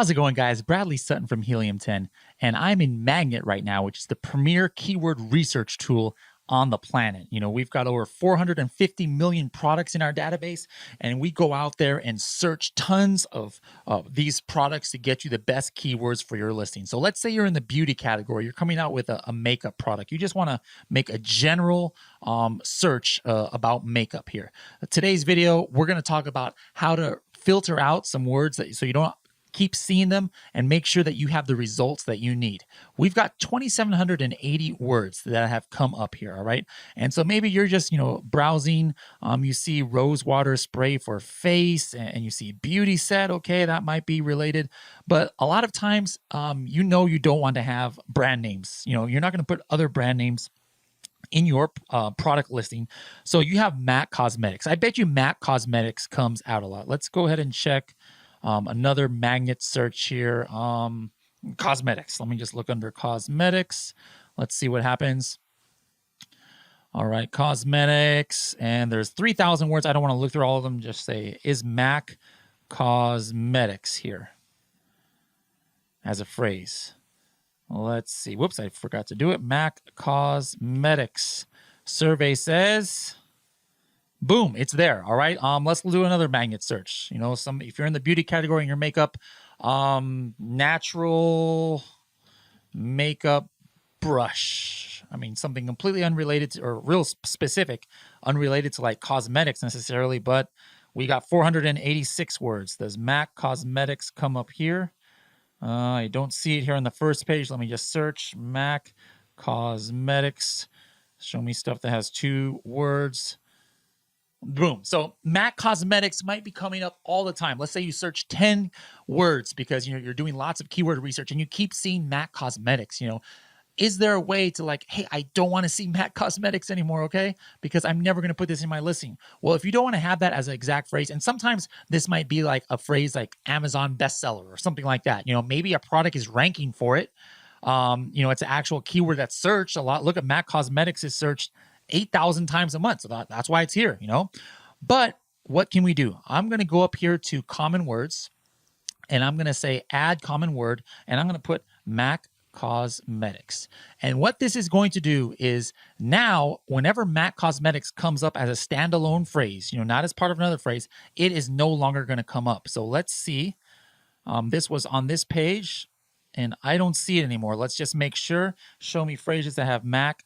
How's it going, guys? Bradley Sutton from Helium10, and I'm in Magnet right now, which is the premier keyword research tool on the planet. You know, we've got over 450 million products in our database, and we go out there and search tons of these products to get you the best keywords for your listing. So let's say you're in the beauty category, you're coming out with a makeup product. You just want to make a general search about makeup here. Today's video, we're going to talk about how to filter out some words so you don't keep seeing them and make sure that you have the results that you need. We've got 2,780 words that have come up here, all right? And so maybe you're just, browsing, you see rose water spray for face, and you see beauty set, okay, that might be related. But a lot of times, you don't want to have brand names. You're not going to put other brand names in your product listing. So you have MAC Cosmetics. I bet you MAC Cosmetics comes out a lot. Let's go ahead and check another magnet search here. Cosmetics. Let me just look under cosmetics. Let's see what happens. All right, cosmetics. And there's 3,000 words. I don't want to look through all of them. Just say, is MAC Cosmetics here as a phrase? Let's see. Whoops, I forgot to do it. MAC Cosmetics. Survey says, boom, it's there. All right. Let's do another magnet search. If you're in the beauty category in your makeup, natural makeup brush. I mean, something completely unrelated to, or real specific, unrelated to like cosmetics necessarily, but we got 486 words. Does MAC Cosmetics come up here? I don't see it here on the first page. Let me just search MAC Cosmetics. Show me stuff that has 2 words. Boom. So MAC Cosmetics might be coming up all the time. Let's say you search 10 words because you're doing lots of keyword research and you keep seeing MAC Cosmetics. Is there a way to like, hey, I don't want to see MAC Cosmetics anymore, okay? Because I'm never going to put this in my listing. Well, if you don't want to have that as an exact phrase, and sometimes this might be like a phrase like Amazon bestseller or something like that. Maybe a product is ranking for it. It's an actual keyword that's searched a lot. Look at MAC Cosmetics is searched 8,000 times a month. So that's why it's here, But what can we do? I'm going to go up here to common words and I'm going to say add common word and I'm going to put MAC Cosmetics. And what this is going to do is now, whenever MAC Cosmetics comes up as a standalone phrase, not as part of another phrase, it is no longer going to come up. So let's see. This was on this page and I don't see it anymore. Let's just make sure. Show me phrases that have MAC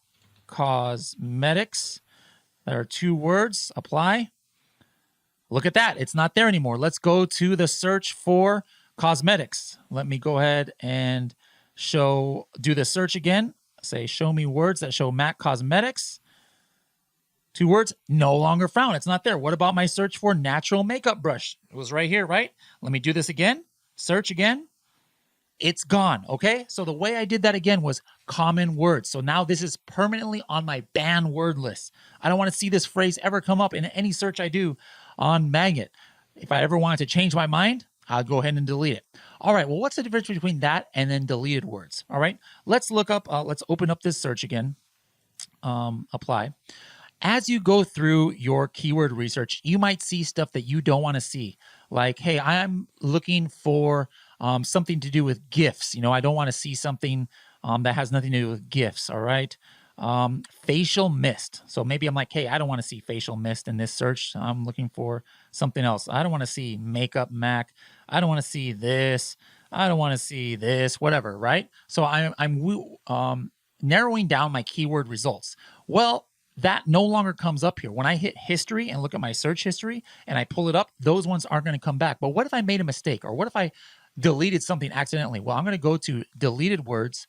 Cosmetics. There are 2 words. Apply. Look at that. It's not there anymore. Let's go to the search for cosmetics. Let me go ahead and do the search again. Say, show me words that show MAC Cosmetics. 2 words, no longer found. It's not there. What about my search for natural makeup brush? It was right here, right? Let me do this again. Search again. It's gone, okay? So the way I did that again was common words. So now this is permanently on my banned word list. I don't want to see this phrase ever come up in any search I do on Magnet. If I ever wanted to change my mind, I'll go ahead and delete it. All right, well, what's the difference between that and then deleted words? All right, let's look up, let's open up this search again, apply. As you go through your keyword research, you might see stuff that you don't want to see. Like, hey, I'm looking for something to do with gifts. I don't want to see something that has nothing to do with gifts, all right? Facial mist. So maybe I'm like, hey, I don't want to see facial mist in this search. I'm looking for something else. I don't want to see makeup MAC. I don't want to see this. I don't want to see this, whatever, right? So I'm narrowing down my keyword results. Well, that no longer comes up here. When I hit history and look at my search history and I pull it up, those ones aren't going to come back. But what if I made a mistake? Or what if I deleted something accidentally? Well, I'm going to go to deleted words,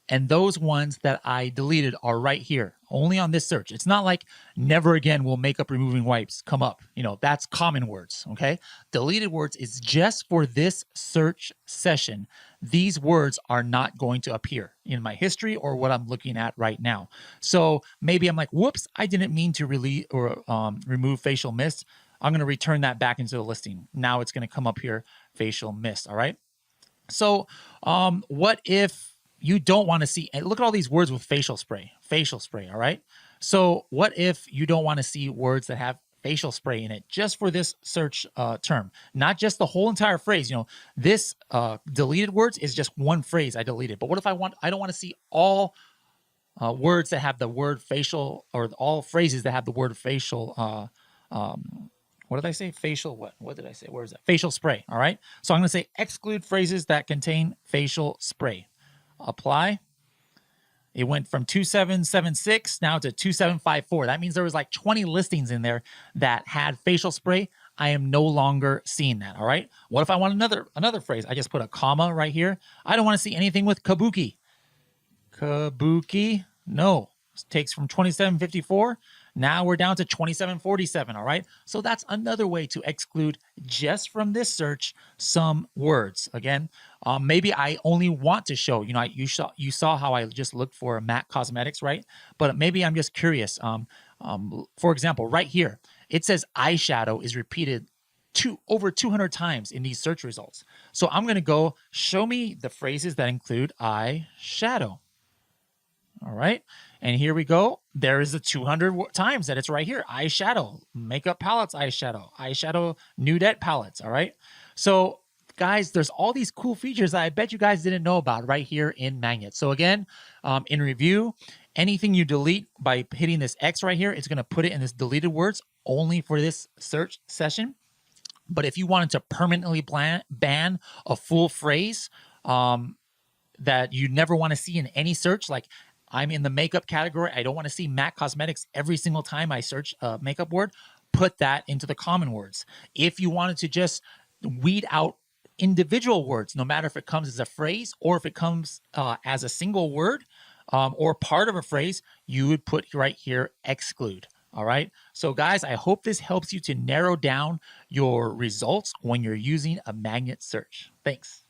and those ones that I deleted are right here, only on this search. It's not like never again will makeup removing wipes come up. That's common words, okay? Deleted words is just for this search session. These words are not going to appear in my history or what I'm looking at right now. So maybe I'm like, whoops, I didn't mean to remove facial mist. I'm going to return that back into the listing. Now it's going to come up here, facial mist, all right? So what if you don't want to see, and look at all these words with facial spray, all right? So what if you don't want to see words that have facial spray in it just for this search term, not just the whole entire phrase. You know, this deleted words is just one phrase I deleted. But what if I don't want to see all words that have the word facial, or all phrases that have the word facial. What did I say? Facial what? What did I say? Where is that? Facial spray. All right. So I'm going to say exclude phrases that contain facial spray. Apply. It went from 2776 now to 2754. That means there was like 20 listings in there that had facial spray. I am no longer seeing that. All right. What if I want another phrase? I just put a comma right here. I don't want to see anything with kabuki. Kabuki. No. It takes from 2754. Now we're down to 2747, all right? So that's another way to exclude just from this search some words. Again, maybe I only want to show, you know, you saw how I just looked for MAC Cosmetics, right? But maybe I'm just curious. For example, right here, it says eyeshadow is repeated over 200 times in these search results. So I'm going to go show me the phrases that include eyeshadow. All right. And here we go. There is the 200 times that it's right here. Eyeshadow, makeup palettes, eyeshadow nudette palettes. All right. So guys, there's all these cool features that I bet you guys didn't know about right here in Magnet. So again, in review, anything you delete by hitting this X right here, it's going to put it in this deleted words only for this search session. But if you wanted to permanently ban a full phrase that you never want to see in any search, like I'm in the makeup category, I don't want to see MAC Cosmetics every single time I search a makeup word, put that into the common words. If you wanted to just weed out individual words, no matter if it comes as a phrase or if it comes as a single word or part of a phrase, you would put right here, exclude. All right. So guys, I hope this helps you to narrow down your results when you're using a magnet search. Thanks.